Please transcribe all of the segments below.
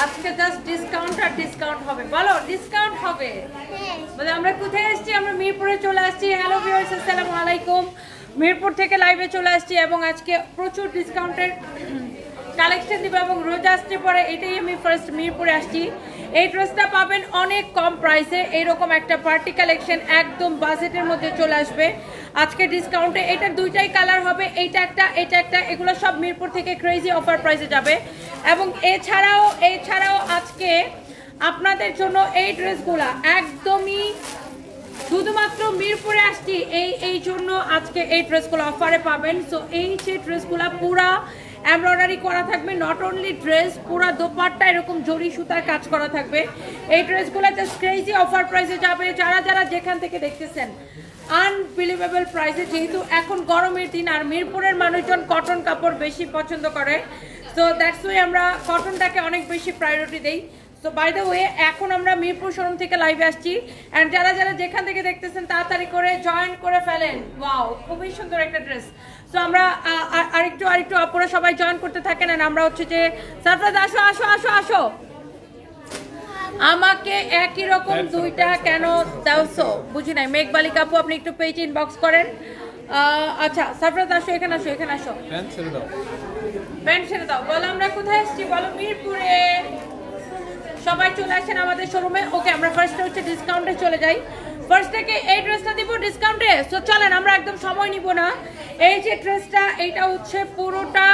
আজকে just discount আর discount হবে। বলো ডিসকাউন্ট হবে। বলে আমরা কোথায় আসছি? আমরা মিরপুরে চলে আসছি। হ্যালো ভিউয়ার্স, আসসালামু আলাইকুম। মিরপুর থেকে লাইভে চলে আসছি এবং আজকে প্রচুর ডিসকাউন্টের কালেকশন দিব এবং রোজ আসতে পরে এটাই আমি ফার্স্ট মিরপুরে আসছি। এই ড্রেসটা পাবেন অনেক কম প্রাইসে, এইরকম একটা পার্টি কালেকশন একদম বাজেটের মধ্যে চলে আসবে আজকে ডিসকাউন্টে। এটা দুইটাই কালার হবে, এইটা একটা এটা একটা, এগুলো সব মিরপুর থেকে ক্রেজি অফার প্রাইসে যাবে। এবং এছাড়াও আজকে আপনাদের জন্য এই ড্রেসগুলো একদমই শুধুমাত্র মিরপুরে আসছি এই জন্য আজকে এই ড্রেসগুলো অফারে পাবেন। সো এই যে ড্রেসগুলো পুরা এমব্রয়ডারি করা থাকবে, নট অনলি ড্রেস, পুরা দোপাট্টা এরকম জরি সুতার কাজ করা থাকবে। এই ড্রেসগুলো জাস্ট ক্রেজি অফার প্রাইসে যাবে। যারা যেখান থেকে দেখতেছেন আনবিলিভেবল প্রাইসে, যেহেতু এখন গরমের দিন আর মিরপুরের মানুষজন কটন কাপড় বেশি পছন্দ করে, সো দ্যাটস ওয়াই আমরা কটনটাকে অনেক বেশি প্রায়োরিটি দেই। সো বাই দ্য ওয়ে এখন আমরা মিরপুর শোরুম থেকে লাইভে আসছি অ্যান্ড যারা যেখান থেকে দেখতেছেন তাড়াতাড়ি করে জয়েন করে ফেলেন। ওয়াও, খুবই সুন্দর একটা ড্রেস। সো আমরা আরেকটু আপনারা সবাই জয়েন করতে থাকেন। আর আমরা হচ্ছে যে সারফরাজ আসো আসো আসো আসো, আমাকে একই রকম দুইটা কেন দাওছো বুঝি নাই। মেঘবালিক আপু আপনি একটু পেজ ইনবক্স করেন। আচ্ছা সারফরাজ আসো, এখানে আসো এখানে আসো, প্যান্ট ছেড়ে দাও। বলো আমরা কোথায় এসেছি? বলো মিরপুরে। সবাই চলে আসেন আমাদের শোরুমে। ওকে আমরা ফার্স্টে হচ্ছে ডিসকাউন্টে চলে যাই। ফার্স্ট থেকে এই ড্রেসটা দিব ডিসকাউন্টে। সো চলেন আমরা একদম সময় নিব না। এই যে ড্রেসটা এইটা হচ্ছে পুরোটা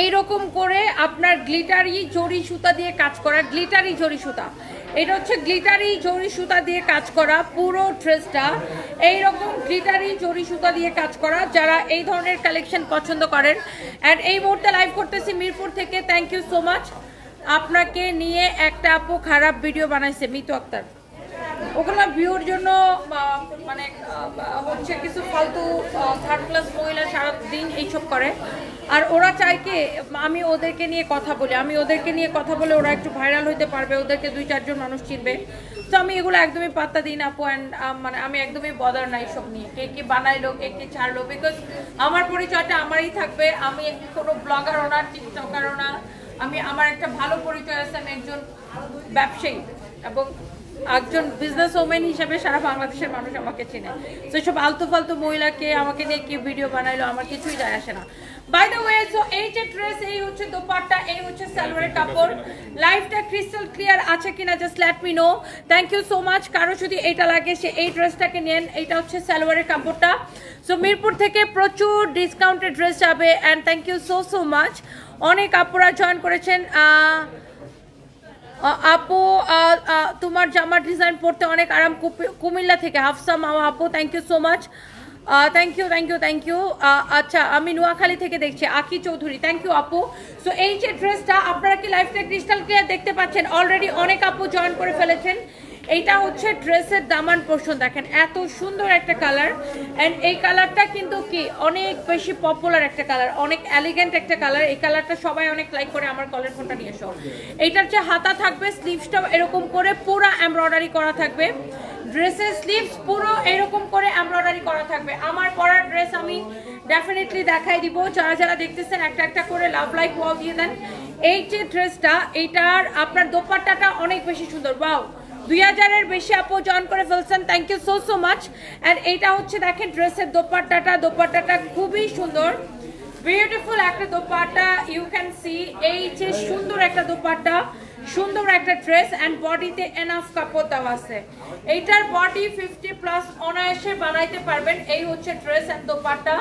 এইরকম করে আপনার গ্লিটারি জরি সুতা দিয়ে কাজ করা, গ্লিটারি জরি সুতা, এটা হচ্ছে গ্লিটারি জরি সুতা দিয়ে কাজ করা পুরো ড্রেসটা, এইরকম গ্লিটারি জরি সুতা দিয়ে কাজ করা। যারা এই ধরনের কালেকশন পছন্দ করেন অ্যান্ড এই মুহূর্তে লাইভ করতেছি মিরপুর থেকে, থ্যাংক ইউ সো মাচ। আপনাকে নিয়ে একটা আপু খারাপ ভিডিও বানাইছে মিতু আক্তার, ওগুলো ভিউর জন্য মানে হচ্ছে কিছু ফালতু থার্ড ক্লাস মহিলা সারাদিন এইসব করে। আর ওরা চায় কি আমি ওদেরকে নিয়ে কথা বলি, আমি ওদেরকে নিয়ে কথা বলে ওরা একটু ভাইরাল হইতে পারবে, ওদেরকে 2-4 জন মানুষ চিনবে। তো আমি এগুলো একদমই পাত্তা দিই না আপু। অ্যান্ড মানে আমি একদমই বদার নাই সব নিয়ে, কে কি বানাইলো কে কি ছাড়লো, বিকজ আমার পরিচয়টা আমারই থাকবে। আমি কোনো ব্লগারও না, টিকটকারও না, আমার একটা ভালো পরিচয় আছে। আমি একজন ব্যবসায়ী এবং একজন বিজনেস ওমেন হিসেবে সারা বাংলাদেশের মানুষ আমাকে চেনে। তো সব আলতু ফালতু মহিলাকে আমাকে নিয়ে কি ভিডিও বানাইলো আমার কিছুই যায় আসে না। বাই দ্য ওয়ে, সো এই যে ড্রেস, এই হচ্ছে দোপাট্টা, এই হচ্ছে সালোয়ারের কাপড়। লাইভটা ক্রিস্টাল ক্লিয়ার আছে কিনা just let me know. Thank you so much. কারো যদি এটা লাগে সে এই ড্রেসটাকে নেন। এইটা হচ্ছে সালোয়ারের কাপড়টা। সো মিরপুর থেকে প্রচুর ডিসকাউন্টেড ড্রেস যাবে and thank you so much. অনেক আপুরা জয়েন করেছেন। আপু তোমার জামার ডিজাইন পড়তে অনেক আরাম, কুমিল্লা থেকে হাফসা মাওয়া আপু, thank you so much. Thank you. আচ্ছা আমি নোয়াখালী থেকে দেখছি আকি চৌধুরী, থ্যাংক ইউ আপু। সো এই যে ড্রেসটা আপনারা কি লাইভটা ক্রিস্টাল ক্লিয়ার দেখতে পাচ্ছেন? অলরেডি অনেক আপু জয়েন করে ফেলেছেন। এইটা হচ্ছে ড্রেসের দামান পোর্শন, দেখেন এত সুন্দর একটা কালার। অ্যান্ড এই কালারটা কিন্তু কি অনেক বেশি পপুলার একটা কালার, অনেক এলিগেন্ট একটা কালার। এই কালারটা সবাই অনেক লাইক করে। আমার কলের ফোনটা নিয়ে এসো। এইটার যে হাতা থাকবে, স্লিভসটাও এরকম করে পুরো এমব্রয়ডারি করা থাকবে। ড্রেসের স্লিভস পুরো এরকম করে এমব্রয়ডারি করা থাকবে। আমার পরার ড্রেস আমি ডেফিনেটলি দেখাই দিব। যারা দেখতেছেন একটা করে লাভ লাইক ওয়াও দিয়ে দেন। এই যে ড্রেসটা, এইটার আপনার দোপাট্টাটা অনেক বেশি সুন্দর। ওয়াও, 2000-এর বেশি আপু জয়েন করে ফেলছেন, thank you so much. And এইটা হচ্ছে দেখেন ড্রেসের দোপাট্টাটা খুবই সুন্দর, বিউটিফুল একটা দোপাট্টা। ইউ ক্যান সি এই যে সুন্দর একটা দোপাট্টা, সুন্দর একটা ড্রেস অ্যান্ড বডিতে এনাফ কাপড় দেওয়া আছে। এইটার বডি 50+ অনায়াসে বানাইতে পারবেন। এই হচ্ছে ড্রেস অ্যান্ড দোপাট্টা।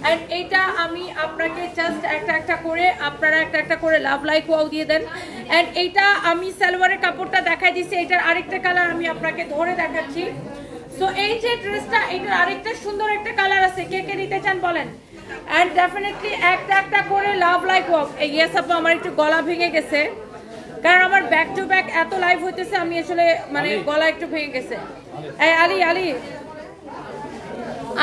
অ্যান্ড এইটা আমি আপনাকে জাস্ট একটা করে আপনারা একটা করে লাভ লাইক ওয়াও দিয়ে দেন। অ্যান্ড এইটা আমি সালোয়ারের কাপড়টা দেখাই দিচ্ছি, এইটার আরেকটা কালার আমি আপনাকে ধরে দেখাচ্ছি। সো এই যে ড্রেসটা, এইটার আরেকটা সুন্দর একটা কালার আছে, কে নিতে চান বলেন। অ্যান্ড ডেফিনেটলি একটা করে লাভ লাইক ওয়াও। ইয়েস আপু, আমার একটু গলা ভেঙে গেছে কারণ আমার ব্যাক টু ব্যাক এত লাইভ হইতেছে, আমি আসলে মানে গলা একটু ভেঙে গেছে।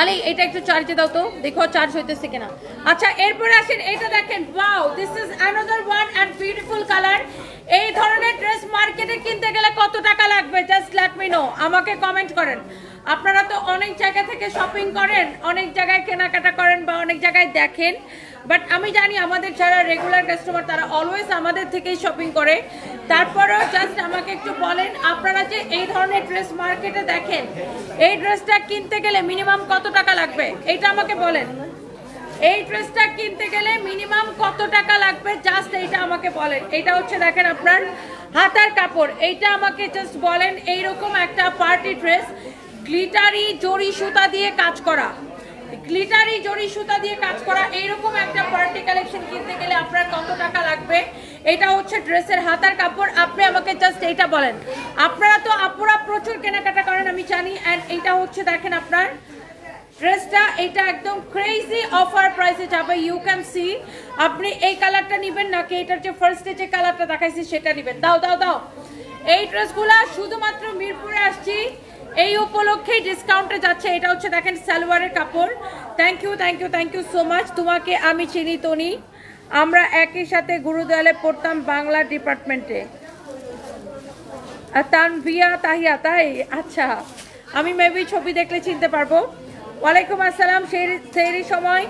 আলী এটা একটু চার্জে দাও তো, দেখো চার্জ হইতেছে কিনা। আচ্ছা এরপরে আসেন, এটা দেখেন, wow, this is another one and beautiful colour. এই ধরনের ড্রেস মার্কেটে কিনতে গেলে কত টাকা লাগবে জাস্ট লেট মি নো, আমাকে কমেন্ট করেন। আপনারা তো অনেক জায়গা থেকে শপিং করেন, অনেক জায়গায় কেনাকাটা করেন বা অনেক জায়গায় দেখেন, বাট আমি জানি আমাদের যারা রেগুলার কাস্টমার তারা অলওয়েজ আমাদের থেকেই শপিং করে। তারপরেও জাস্ট আমাকে একটু বলেন, আপনারা যে এই ধরনের ড্রেস মার্কেটে দেখেন, এই ড্রেসটা কিনতে গেলে মিনিমাম কত টাকা লাগবে এটা আমাকে বলেন। এই ড্রেসটা কিনতে গেলে মিনিমাম কত টাকা লাগবে জাস্ট এইটা আমাকে বলেন। এটা হচ্ছে দেখেন আপনার হাতার কাপড়, এইটা আমাকে জাস্ট বলেন। এইরকম একটা পার্টি ড্রেস, গ্লিটারি জরি সুতা দিয়ে কাজ করা, গ্লিটারি জরি সুতা দিয়ে কাজ করা, এইরকম একটা পার্টি কালেকশন কিনতে গেলে আপনার কত টাকা লাগবে। এটা হচ্ছে ড্রেসের হাতার কাপড়, আপনি আমাকে জাস্ট এইটা বলেন। আপনারা তো আপুরা প্রচুর কেনাকাটা করেন আমি জানি। অ্যান্ড এইটা হচ্ছে দেখেন আপনার ড্রেসটা, এটা একদম ক্রেজি অফার প্রাইসে যাবে। ইউ ক্যান সি, আপনি এই কালারটা নেবেন নাকি এটার যে ফার্স্টে যে কালারটা দেখাইছি সেটা নেবেন? দাও দাও দাও। এই ড্রেসগুলো শুধুমাত্র মিরপুরে আসছি এই উপলক্ষেই ডিসকাউন্টে যাচ্ছে। এটা হচ্ছে দেখেন সালোয়ারের কাপড়। Thank you thank you thank you so much. তোমাকে আমি চিনি তনি, আমরা একই সাথে গুরুদয়ালে পড়তাম বাংলা ডিপার্টমেন্টে। তানভিয়া তাহিয়া, তাই? আচ্ছা, আমি মেবি ছবি দেখলে চিনতে পারবো। ওয়ালাইকুম আসসালাম। সেই সময়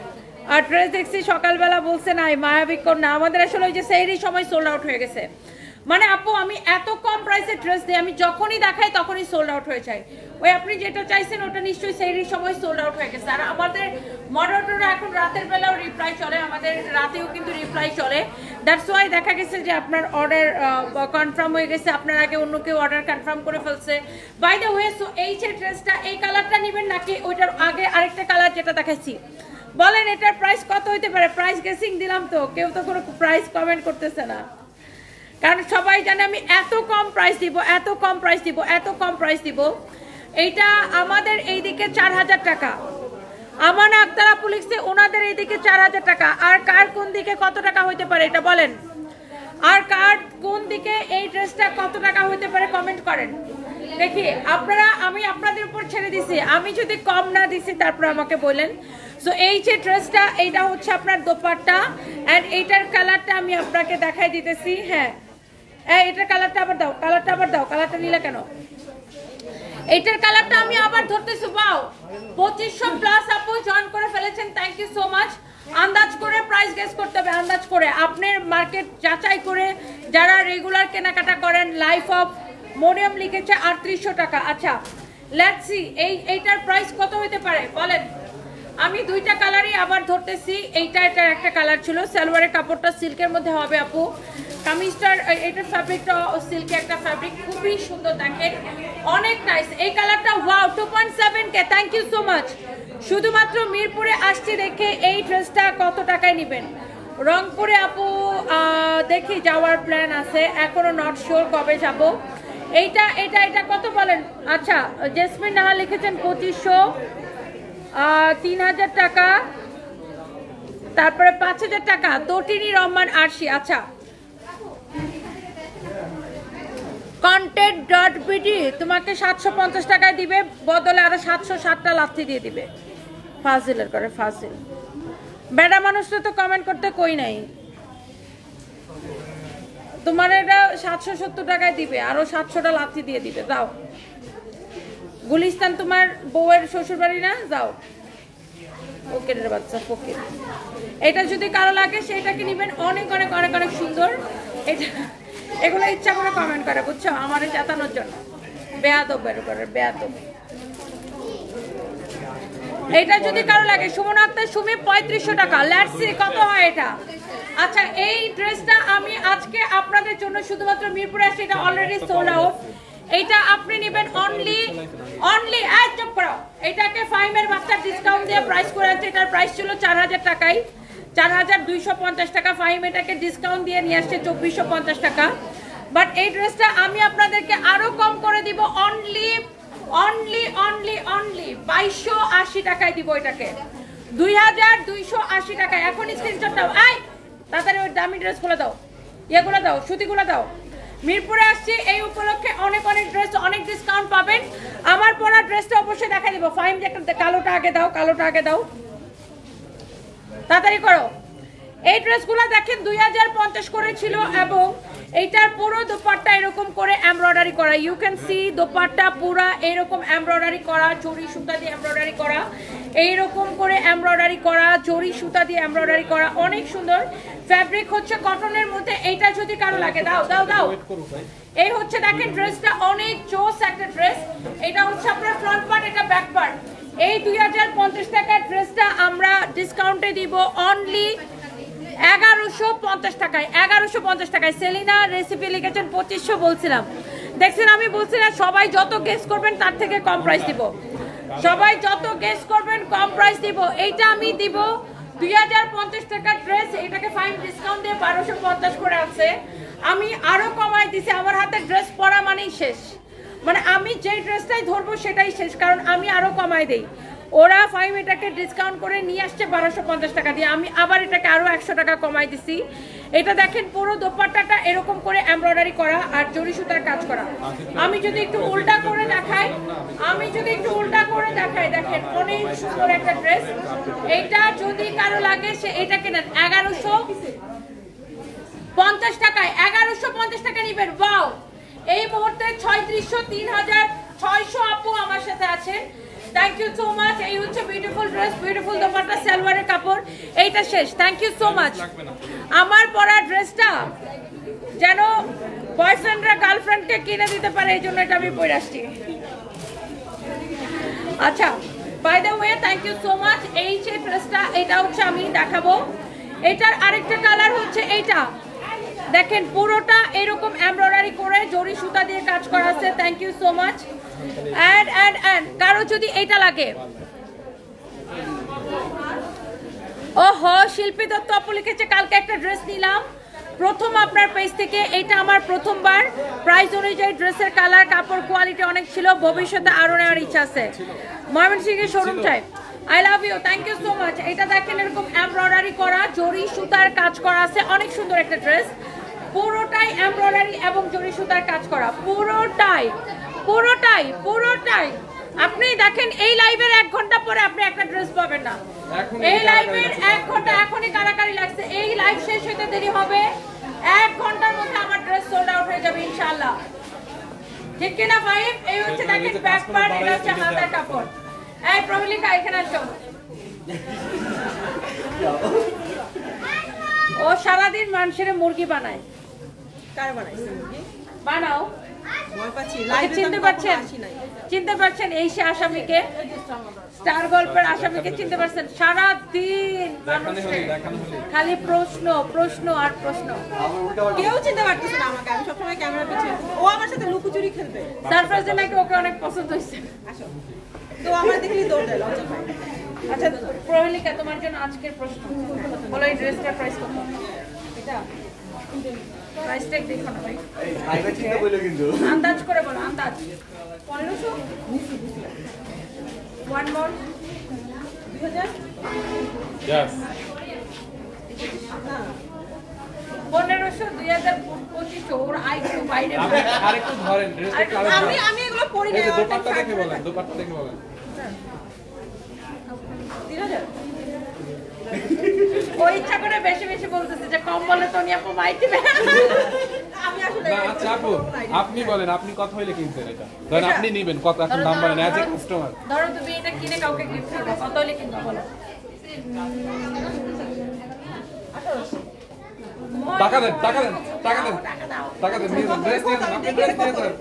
আর ড্রেস দেখছি সকালবেলা, বলছে নাই মায়াবী কন্যা। আমাদের আসলে ওই যে সেই সময় সোল্ড আউট হয়ে গেছে। মানে আপু আমি এত কম প্রাইসে ড্রেস দিই, আমি যখনই দেখাই তখনই সোল্ড আউট হয়ে যায়। ওই আপনি যেটা চাইছেন ওটা নিশ্চয়ই সেই সময় সোল্ড আউট হয়ে গেছে। আর আমাদের মডারেটররা এখন রাতের বেলাও রিপ্লাই চলে, আমাদের রাতেও কিন্তু রিপ্লাই চলে। দ্যাটস ওয়াই দেখা গেছে যে আপনার অর্ডার কনফার্ম হয়ে গেছে, আপনার আগে অন্য কেউ অর্ডার কনফার্ম করে ফেলছে। বাই দ্য ওয়ে, সো এই যে ড্রেসটা, এই কালারটা নেবেন নাকি ওইটার আগে আরেকটা কালার যেটা দেখাচ্ছি? বলেন এটার প্রাইস কত হইতে পারে? প্রাইস গেসিং দিলাম তো, কেউ তো কোনো প্রাইস কমেন্ট করতেছে না, কারণ সবাই জানে আমি এত কম প্রাইস দিব, এত কম প্রাইস দিব, এত কম প্রাইস দিব। এইটা আমাদের এইদিকে 4000 টাকা, আমান আক্তারা পুলিশে ওনাদের এইদিকে 4000 টাকা। আর কার কোন দিকে কত টাকা হইতে পারে এটা বলেন? আর কার কোন দিকে এই ড্রেসটা কত টাকা হইতে পারে কমেন্ট করেন দেখি। আপনারা, আমি আপনাদের উপর ছেড়ে দিছি, আমি যদি কম না দিছি তারপর আমাকে বলেন। সো এই যে ড্রেসটা, এইটা হচ্ছে আপনার দোপাট্টা, অ্যান্ড এইটার কালারটা আমি আপনাকে দেখাই দিতেছি। হ্যাঁ, এটার কালারটা আবার দাও, কালারটা আবার দাও, কালারটা নিলে কেন? এইটার কালারটা আমি আবার ধরতেছি। পাও 2500 প্লাস আপু জয়েন করে ফেলেছেন, থ্যাংক ইউ সো মাচ। আন্দাজ করে প্রাইস গেস করতে হবে, আন্দাজ করে আপনার মার্কেট যাচাই করে। যারা রেগুলার কেনাকাটা করেন, লাইফ অফ মরিয়ম লিখেছে 3800 টাকা। আচ্ছা লেটস সি এইটার প্রাইস কত হতে পারে বলেন। আমি দুইটা কালারই আবার ধরতেছি। এটার একটা কালার ছিল, সালোয়ারের কাপড়টা সিল্কের মধ্যে হবে আপু। কামিজটার এটার ফ্যাব্রিকটা সিল্কের একটা ফ্যাব্রিক, খুবই সুন্দর দেখেন, অনেক নাইস। এই কালারটা wow, 2.7K, thank you so much. শুধুমাত্র মিরপুরে আসছি দেখে এই ড্রেসটা কত টাকায় নেবেন? রংপুরে আপু দেখি যাওয়ার প্ল্যান আছে, এখনো নট শিওর কবে যাব। এইটা এটা এটা কত বলেন? আচ্ছা, জেসমিন নাহা লিখেছেন 2500, 3000 টাকা, তারপরে 5000 টাকা। তটিনী রহমান আরশি। আচ্ছা, content.bd তোমাকে 750 টাকায় দিবে, বদলে আরো 760টা লাথি দিয়ে দিবে। ফাজিলের করে ফাজিল, বেড়া মানুষটা তো কমেন্ট করতে কই নাই। তোমার এটা 770 টাকায় দিবে, আরো 700টা লাথি দিয়ে দিবে। যাও, গুলিস্তান তোমার বউয়ের শ্বশুর বাড়ি না? যাও, ওকে রে বাচ্চা ওকে। এটা যদি কারো লাগে সেটাকে নেবেন, অনেক অনেক অনেক অনেক সুন্দর। এটা এগুলো ইচ্ছা করে কমেন্ট করে, বুঝছো, আমার চেতানোর জন্য। বেয়াদব বের করে, বেয়াদব। এটা যদি কারো লাগে, সুমন আক্তার সুমি 3500 টাকা। লেটস সি কত হয় এটা। আচ্ছা, এই ড্রেসটা আমি আজকে আপনাদের জন্য শুধুমাত্র মিরপুরে আসছি, এটা অলরেডি সোল্ড আউট। এইটা আপনি নেবেন অনলি চুপ করো, এটাকে ফাইমের বাচ্চা ডিসকাউন্ট দিয়ে প্রাইস করে আছে। এটার প্রাইস ছিল 4000 টাকায়, 4250 টাকা। ফাইম এটাকে ডিসকাউন্ট দিয়ে নিয়ে আসছে 2450 টাকা। বাট এই ড্রেসটা আমি আপনাদেরকে আরো কম করে দিব, অনলি 2280 টাকায় দিব। এটাকে 2280 টাকায়। এখন স্ক্রিনশট দাও, এই তাড়াতাড়ি ওই দামি ড্রেসগুলো দাও, ইয়েগুলো দাও, সুতিগুলো দাও। মিরপুরে আসছি এই উপলক্ষে, অনেক অনেক ড্রেস, অনেক ডিসকাউন্ট পাবেন। আমার পরা ড্রেসটা অবশ্যই দেখা দিব। ফাইম যে একটা কালোটা আগে দাও, কালোটা আগে দাও, তাড়াতাড়ি করো। এই ড্রেসগুলো দেখেন 2050 করে ছিল এবং এইটার পুরো দোপাট্টা এরকম করে এমব্রয়ডারি করা। ইউ ক্যান সি দোপাট্টা পুরো এরকম এমব্রয়ডারি করা, জরি সুতা দিয়ে এমব্রয়ডারি করা, এইরকম করে এমব্রয়ডারি করা, জরি সুতা দিয়ে এমব্রয়ডারি করা, অনেক সুন্দর। ফ্যাব্রিক হচ্ছে কটনের মধ্যে। এইটা যদি কারো লাগে দাও দাও দাও। এই হচ্ছে দেখেন ড্রেসটা অনেক জোস একটা ড্রেস। এটা হচ্ছে আপনার ফ্রন্ট পার্ট, এটা ব্যাক পার্ট। এই 2050 টাকার ড্রেসটা আমরা ডিসকাউন্টে দিব অনলি 1150 টাকায়। 1150 টাকায়। সেলিনা রেসিপি লিখেছেন 2500 বলছিলাম। দেখছেন আমি বলছিলাম সবাই যত গেস করবেন তার থেকে কম প্রাইস দিব। সবাই যত গেস করবেন কম প্রাইস দিব। এইটা আমি দিব 2050 টাকার ড্রেস, এটাকে ফাইন ডিসকাউন্ট দিয়ে 1250 করে আছে। আমি আরো কমাই দিছি। আমার হাতে ড্রেস পরা মানেই শেষ, মানে আমি যে ড্রেসটাই ধরবো সেটাই শেষ, কারণ আমি আরো কমাই দেই। ওরা ফাইভ এটাকে ডিসকাউন্ট করে নিয়ে আসছে 1250 টাকা দিয়ে, আমি আবার এটাকে আরো 100 টাকা কমাই দিছি। এটা দেখেন পুরো দোপাট্টাটা এরকম করে এমব্রয়ডারি করা আর জরি সুতার কাজ করা। আমি যদি একটু উল্টা করে দেখাই, দেখেন অনেক সুন্দর একটা ড্রেস। এইটা যদি কারো লাগে সে এটা কেনেন 1150 টাকায়। 1150 টাকা নিবেন। ওয়াও, এই মুহূর্তে 3600 3600 আপু আমার সাথে আছেন। Thank you so much. এই হচ্ছে বিউটিফুল ড্রেস, বিউটিফুল দোপাট্টা, সালোয়ারের কাপড়। এইটা শেষ। Thank you so much. আমার পরা ড্রেসটা যেন বয়ফ্রেন্ডরা গার্লফ্রেন্ডকে কিনে দিতে পারে, এই জন্য এটা আমি পরে আসছি। আচ্ছা, by the way thank you so much. এই যে ড্রেসটা, এটা হচ্ছে আমি দেখাবো। এটার আরেকটা কালার হচ্ছে এইটা। দেখেন পুরোটা এরকম এমব্রয়ডারি করে জরি সুতা দিয়ে কাজ করা আছে। Thank you so much. And কারো যদি এইটা লাগে, ওহো শিল্পী দত্ত আপু লিখেছে কালকে একটা ড্রেস নিলাম প্রথম আপনার পেজ থেকে। এটা আমার প্রথমবার। প্রাইস অনুযায়ী ড্রেসের কালার, কাপড়, কোয়ালিটি অনেক ছিল। ভবিষ্যতে আরো নেওয়ার ইচ্ছা আছে। ময়মনসিংহের শোরুম চাই। I love you, thank you so much. এটা দেখেন এরকম এমব্রয়ডারি করা, জরি সুতার কাজ করা আছে। অনেক সুন্দর একটা ড্রেস, পুরোটাই এমব্রয়ডারি এবং জরি সুতার কাজ করা। পুরোটাই পুরোটাই পুরোটাই। আপনি দেখেন এই লাইভের 1 ঘন্টা পরে আপনি একটা ড্রেস পাবেন না। এই লাইভের 1 ঘন্টা এখনই কারাকারি লাগছে। এই লাইভ শেষ হতে দেরি হবে, 1 ঘন্টার মধ্যে আমার ড্রেস সোল্ড আউট হয়ে যাবে ইনশাআল্লাহ। ঠিক কিনা ভাই? এই হচ্ছে দেখেন ব্যাক পার্ট, এটা হচ্ছে হাতার কাপড়। এই প্রমিলিকা এখানে আসো। ও সারাদিন মানুষের মুরগি বানায়। কার বানাইছে মুরগি? বানাও। ভয় পাচ্ছি। চিনতে পারছেন? চিনতে পারছেন এই সে আসামিকে, স্টার গল্পের আসামিকে চিনতে পারছেন? সারাদিন খালি প্রশ্ন প্রশ্ন আর প্রশ্ন। কেউ চিনতে পারতেছে না আমাকে। আমি সবসময় ক্যামেরা পিছনে। ও আমার সাথে লুকোচুরি খেলবে। সারপ্রাইজে নাকি ওকে অনেক পছন্দ হয়েছে। আসো, তো আমার দেখলি দৌড় দেয়, লজ্জা পায়। আচ্ছা প্রহেলিকা, তোমার জন্য আজকের প্রশ্ন বলো, এই ড্রেসটার প্রাইস কত? এটা প্রাইস ট্যাগ দেখো না ভাই, আন্দাজ করে বলো। আন্দাজ 1500। One more 2000। यस 1500 2025 ওর আইকিউ বাইরে। আরেকটু ধরেন ড্রেসটা কালো। আমি এগুলো পরি না। এই যে দোপাট্টা দেখে বলেন, দোপাট্টা দেখে বলেন। 3000। ও ইচ্ছা করে বেশি বেশি বলতেছে যে কম বলে তো নিয়ে আপু মাই দিবে। আমি আসলে না আচ্ছা আপু, আপনি বলেন আপনি কত হইলে কিনতেন এটা? ধরেন আপনি নেবেন কত, এখন দাম বলেন অ্যাজ এ কাস্টমার। ধরো তুমি এটা কিনে কাউকে গিফট করবে, কত হলে কিনবে বলো? টাকা দেন, টাকা দেন, টাকা দেন, টাকা দাও। টাকা দেন, নিয়ে যান, ড্রেস নিয়ে যান, আপনি ড্রেস নিয়ে যান।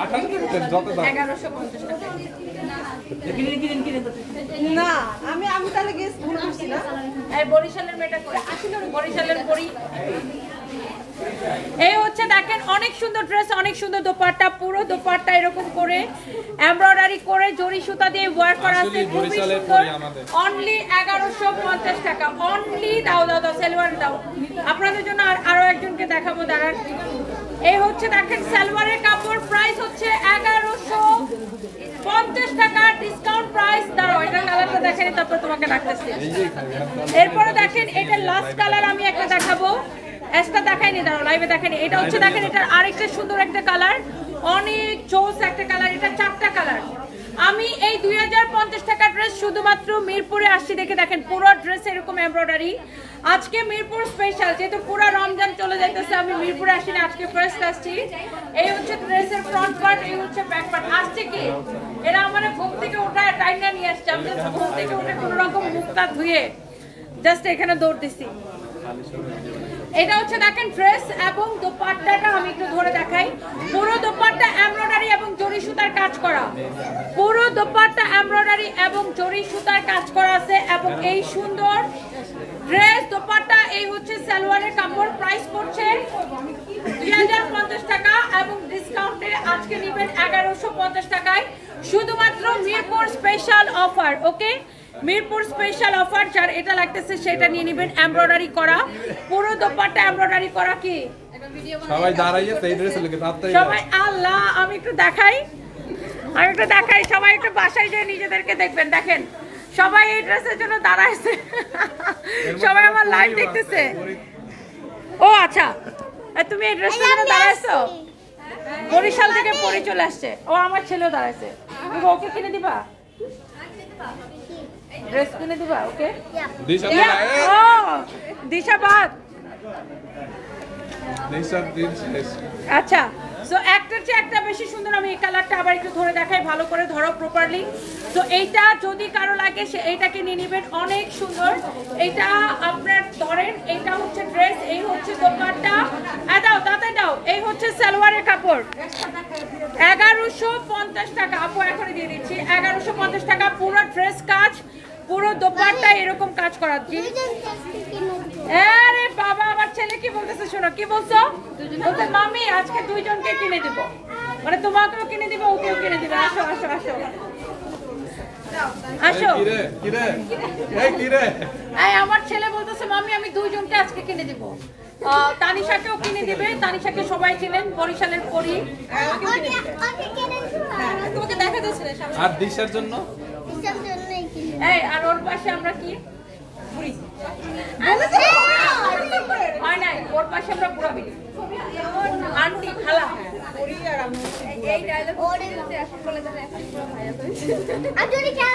1800 দেন, যত দাম। 1150 টাকা। না, আমি তাহলে গেস ভুল করছি না। এই বরিশালের মেয়েটা করে আসলে বরিশালের পরি। এই হচ্ছে দেখেন অনেক সুন্দর ড্রেস, অনেক সুন্দর দোপাট্টা, পুরো দোপাট্টা এরকম করে এমব্রয়ডারি করে জরি সুতা দিয়ে ওয়ার্ক করা আছে। আসলে খুবই বরিশালের সুন্দর। পরি আমাদের। অনলি 1150 টাকা। অনলি দাও দাও দাও, সালোয়ার দাও। আপনাদের জন্য আরো একজনকে দেখাবো, দাঁড়ান। এই হচ্ছে দেখেন সালোয়ারের কাপড়, প্রাইস হচ্ছে 1150 টাকা ডিসকাউন্ট প্রাইস। দাঁড়াও, এটা কালারটা দেখেন, তারপর তোমাকে রাখতেছি। এরপরে দেখেন এটা লাস্ট কালার আমি একটা দেখাবো। এটা দেখাইনি, দাঁড়াও লাইভে দেখাইনি। এটা হচ্ছে দেখেন এটার আরেকটা সুন্দর একটা কালার, অনেক জোস একটা কালার। এটা 4টা কালার। আমি এই 2050 টাকা ড্রেস শুধুমাত্র মিরপুরে আসছি দেখে দেখেন পুরো ড্রেস এরকম এমব্রয়ডারি। আজকে মিরপুর স্পেশাল, যেহেতু পুরো রমজান চলে যাইতেছে, আমি মিরপুরে আসিনি, আজকে ফার্স্ট আসছি। এই হচ্ছে ড্রেসের ফ্রন্ট পার্ট, এই হচ্ছে ব্যাক পার্ট। আসছে কি এরা আমার ঘুম থেকে উঠায় টাইনা নিয়ে আসছে, আমি ঘুম থেকে উঠে কোনো রকম মুখটা ধুয়ে জাস্ট এখানে দৌড় দিছি। এটা হচ্ছে দেখেন ড্রেস এবং দোপাট্টাটা আমি একটু ধরে দেখাই। পুরো দোপাট্টা এমব্রয়ডারি এবং জরি সুতার কাজ করা, পুরো দোপাট্টা এমব্রয়ডারি এবং জরি সুতার কাজ করা আছে। এবং এই সুন্দর ড্রেস দোপাট্টা, এই হচ্ছে সালোয়ারের কাপড়। প্রাইস পড়ছে 2050 টাকা এবং ডিসকাউন্টে আজকে নেবেন 1150 টাকায়, শুধুমাত্র মিরপুর স্পেশাল অফার। ওকে, মিরপুর স্পেশাল অফার, যার এটা লাগতেছে সেটা নিয়ে নেবেন। এমব্রয়ডারি করা, পুরো দোপাট্টা এমব্রয়ডারি করা। কি সবাই দাঁড়াইয়ে সেই ড্রেসে লেগে তাড়াতাড়ি সবাই, আল্লাহ আমি একটু দেখাই, সবাই একটু বাসায় যেয়ে নিজেদেরকে দেখবেন। দেখেন সবাই এই ড্রেসের জন্য দাঁড়াইছে, সবাই আমার লাইভ দেখতেছে। ও আচ্ছা, তুমি এই ড্রেসের জন্য দাঁড়াইছো? বরিশাল থেকে পরে চলে আসছে। ও আমার ছেলেও দাঁড়াইছে। তুমি ওকে কিনে দিবা? ড্রেস কিনে দিবা ওকে? দিশা ও দিশা বাদ। আচ্ছা, সো একটার চেয়ে একটা বেশি সুন্দর। আমি এই কালারটা আবার একটু ধরে দেখাই, ভালো করে ধরো প্রপারলি। তো এইটা যদি কারো লাগে সে এইটাকে নিয়ে নেবেন, অনেক সুন্দর। এটা আপনার ধরেন, এটা হচ্ছে ড্রেস, এই হচ্ছে দোপাট্টা। দাও তাতে দাও, এই হচ্ছে সালোয়ারের কাপড়। 1150 টাকা আপু, এখনই দিয়ে দিচ্ছি 1150 টাকা। পুরো ড্রেস কাজ, পুরো দোপাট্টা এরকম কাজ করা। আরে বাবা, আমার ছেলে কি বলতেছে শোনো। কি বলছো? বলতে মামি আজকে দুইজনকে কিনে দিব, মানে তোমাকেও কিনে দিব, ওকেও কিনে দিব। আসো আসো আসো আসো। এই আমার ছেলে বলতেছে মামি আমি দুইজনকে আজকে কিনে দিব। তানিশাকেও কিনে দিবে, তানিশাকে সবাই চিনেন, বরিশালের পরি। তোমাকে দেখা যাচ্ছে না। আর দিশার জন্য এই আর ওর পাশে আমরা কি পুরি হয় নাই, ওর পাশে আমরা পুরা বিলি আন্টি খালা পুরি। আর আমি এই ডায়লগ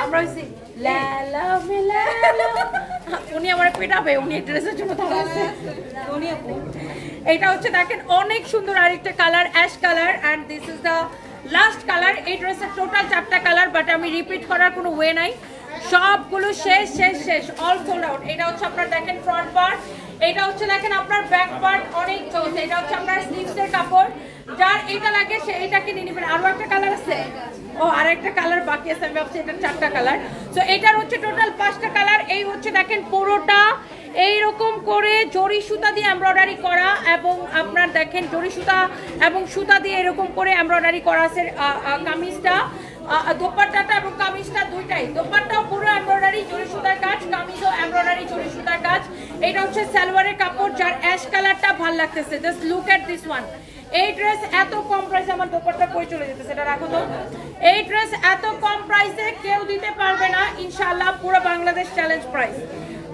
আমরা হইছি লালা মেলালা। উনি আমার পেটাবে, উনি ড্রেসের জন্য দাঁড়াচ্ছে। এটা হচ্ছে দেখেন অনেক সুন্দর আরেকটা colour, ash colour, and this is the last colour. এই ড্রেসের টোটাল 4টা কালার, বাট আমি রিপিট করার কোনো ওয়ে নাই, সবগুলো শেষ শেষ শেষ, অল সোল্ড আউট। এটা হচ্ছে আপনার দেখেন ফ্রন্ট পার্ট, এটা হচ্ছে দেখেন আপনার ব্যাক পার্ট, অনেক চোস। এটা হচ্ছে আপনার স্লিভসের কাপড়, যার এটা লাগে সে এটাকে নিয়ে নেবেন। আরো একটা কালার আছে, ও আর একটা কালার বাকি আছে, আমি ভাবছি এটা 4টা কালার। সো এটার হচ্ছে টোটাল 5টা কালার। এই হচ্ছে দেখেন পুরোটা এইরকম করে জরি সুতা দিয়ে এমব্রয়ডারি করা, এবং আপনার দেখেন জরি সুতা এবং সুতা দিয়ে এরকম করে এমব্রয়ডারি করা আছে। কামিজটা, দোপাট্টাটা এবং কামিজটা দুইটাই, দোপাট্টাও পুরো এমব্রয়ডারি জরি সুতার কাজ, কামিজও এমব্রয়ডারি জরি সুতার কাজ। এটা হচ্ছে সালোয়ারের কাপড়, যার অ্যাশ কালারটা ভালো লাগতেছে। Just look at this one. এই ড্রেস এত কম প্রাইসে, আমার দোপাট্টা কই চলে যেতেছে, এটা রাখো তো। এই ড্রেস এত কম প্রাইসে কেউ দিতে পারবে না ইনশাআল্লাহ, পুরো বাংলাদেশ চ্যালেঞ্জ প্রাইস।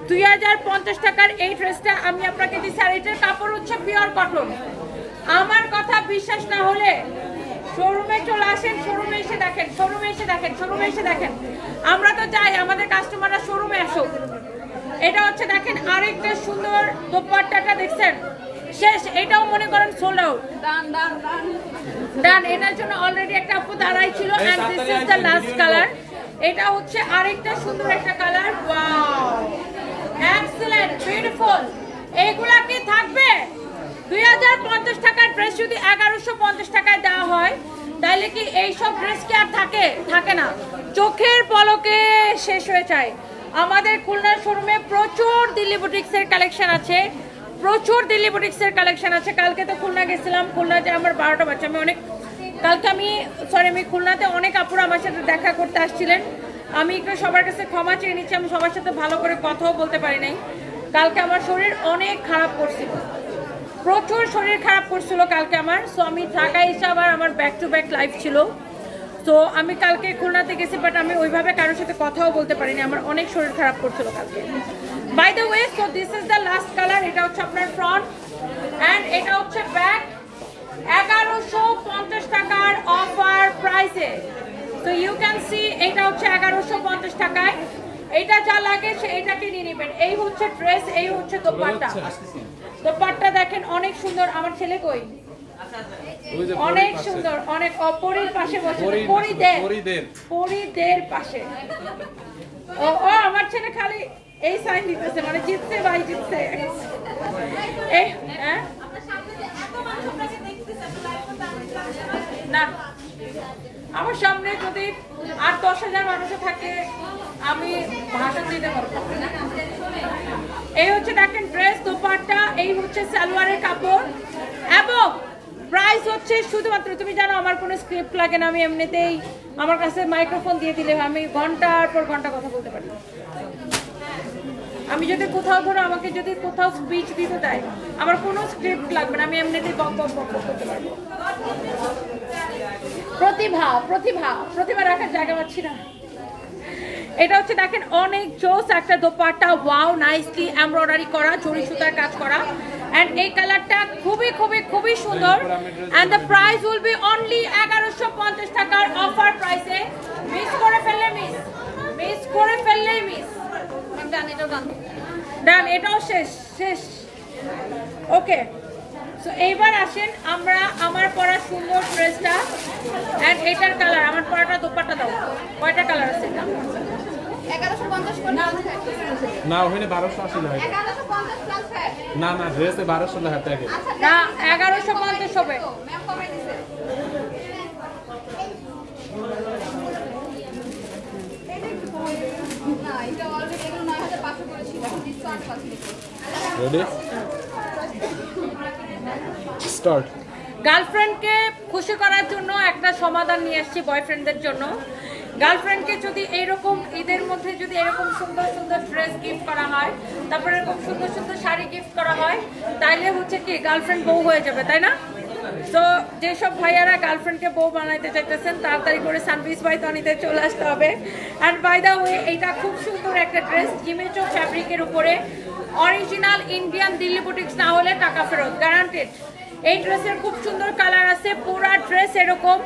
2050 টাকার এই ড্রেসটা আমি আপনাকে দিচ্ছি। আর এটার কাপড় হচ্ছে পিওর কটন। আমার কথা বিশ্বাস না হলে শোরুমে চলে আসেন, শোরুমে এসে দেখেন, শোরুমে এসে দেখেন, শোরুমে এসে দেখেন। আমরা তো চাই আমাদের কাস্টমাররা শোরুমে আসুক। এটা হচ্ছে দেখেন আরেকটা সুন্দর দোপাট্টাটা, দেখছেন শেষ। এটাও মনে করেন সোল্ড আউট, ডান। এটার জন্য অলরেডি একটা আপু দাঁড়াই ছিল, and this is the last colour. এটা হচ্ছে আরেকটা সুন্দর একটা কালার। Wow, excellent, beautiful. এইগুলা কি থাকবে? 2050 টাকার ড্রেস যদি 1150 টাকায় দেওয়া হয়, তাহলে কি এইসব ড্রেস কি আর থাকে? থাকে না, চোখের পলকে শেষ হয়ে যায়। আমাদের খুলনার শোরুমে প্রচুর দিল্লি বুটিক্সের কালেকশন আছে, প্রচুর দিল্লি বুটিক্সের কালেকশন আছে। কালকে তো খুলনা গেছিলাম, খুলনাতে আমার 12টা বাচ্চা। আমি খুলনাতে অনেক আপুরা আমার সাথে দেখা করতে আসছিলেন। আমি একটু সবার কাছে ক্ষমা চেয়ে নিচ্ছি, আমি সবার সাথে ভালো করে কথাও বলতে পারি নাই। কালকে আমার শরীর অনেক খারাপ করছিল, প্রচুর শরীর খারাপ করছিল কালকে আমার। সো আমি ঢাকা এসে আবার আমার ব্যাক টু ব্যাক লাইফ ছিল। তো আমি কালকে খুলনাতে গেছি, বাট আমি ওইভাবে কারোর সাথে কথাও বলতে পারিনি, আমার অনেক শরীর খারাপ করছিল কালকে। By the way, so this is the last colour. এটা হচ্ছে আপনার ফ্রন্ট, অ্যান্ড এটা হচ্ছে ব্যাক। 1150 টাকার অফার প্রাইসে। তো ইউ ক্যান সি, এটা হচ্ছে 1150 টাকায়। এইটা যা লাগে সে এটাকে নিয়ে নেবেন। এই হচ্ছে ড্রেস, এই হচ্ছে দোপাট্টা। দোপাট্টা দেখেন অনেক সুন্দর। আমার ছেলে কই? অনেক সুন্দর, অনেক অপরের পাশে বসে, পরিদের পাশে। ও আমার ছেলে খালি এই সাইন দিতেছে, মানে জিতছে ভাই, জিতছে। না, আমার সামনে যদি 8-10,000 মানুষও থাকে আমি ভাষণ দিতে পারবো। এই হচ্ছে দেখেন ড্রেস, দোপাট্টা, এই হচ্ছে সালোয়ারের কাপড় এবং প্রাইস হচ্ছে শুধুমাত্র, তুমি জানো আমার কোনো স্ক্রিপ্ট লাগে না, আমি এমনিতেই আমার কাছে মাইক্রোফোন দিয়ে দিলে আমি ঘন্টার পর ঘন্টা কথা বলতে পারি। আমি যদি কোথাও ধরো আমাকে যদি কোথাও স্পিচ দিতে দেয় আমার কোনো স্ক্রিপ্ট লাগবে না, আমি এমনিতেই বক বক বক করতে পারবো। প্রতিভা প্রতিভা প্রতিভা রাখার জায়গা পাচ্ছি না। এটা হচ্ছে দেখেন অনেক জোস একটা দোপাট্টা, ওয়াও, নাইসলি এমব্রয়ডারি করা, জরি সুতার কাজ করা, এন্ড এই কালারটা খুবই খুবই খুবই সুন্দর। And the price will be only 1150 টাকার অফার প্রাইসে। মিস করে ফেললে মিস করে ফেললেই মিস। ডান, এটাও শেষ শেষ। ওকে, সো এইবার আসেন আমরা আমার পরা সুন্দর ড্রেসটা এন্ড এটার কালার, আমার পরাটা দোপাট্টা দাও। কয়টা কালার আছে এটা? 1150 না, ওখানে 1280 লাগে। 1150 প্লাস ফ্যাট। না না, ড্রেসে 1200 টাকা থাকে না, 1150 হবে। ম্যাম কমাই দিছে। না, এটা অলরেডি 9500 করেছিল, এখন ডিসকাউন্ট পাচ্ছি। Ready, start. গার্লফ্রেন্ডকে খুশি করার জন্য একটা সমাধান নিয়ে আসছি বয়ফ্রেন্ডদের জন্য। গার্লফ্রেন্ডকে যদি এইরকম ঈদের মধ্যে যদি এরকম সুন্দর সুন্দর ড্রেস গিফট করা হয়, তারপরে এরকম সুন্দর সুন্দর শাড়ি গিফট করা হয়, তাইলে হচ্ছে কি গার্লফ্রেন্ড বউ হয়ে যাবে, তাই না? তো যেসব ভাইয়ারা গার্লফ্রেন্ডকে বউ বানাইতে চাইতেছেন তাড়াতাড়ি করে সানভিস বাই তনিতে চলে আসতে হবে। অ্যান্ড বাই দ্য ওয়ে, এইটা খুব সুন্দর একটা ড্রেস, জিমেচো ফ্যাব্রিকের উপরে, অরিজিনাল ইন্ডিয়ান দিল্লি বুটিক্স না হলে টাকা ফেরত গ্যারান্টেড। এই ড্রেসের খুব সুন্দর কালার আছে, পুরা ড্রেস এরকম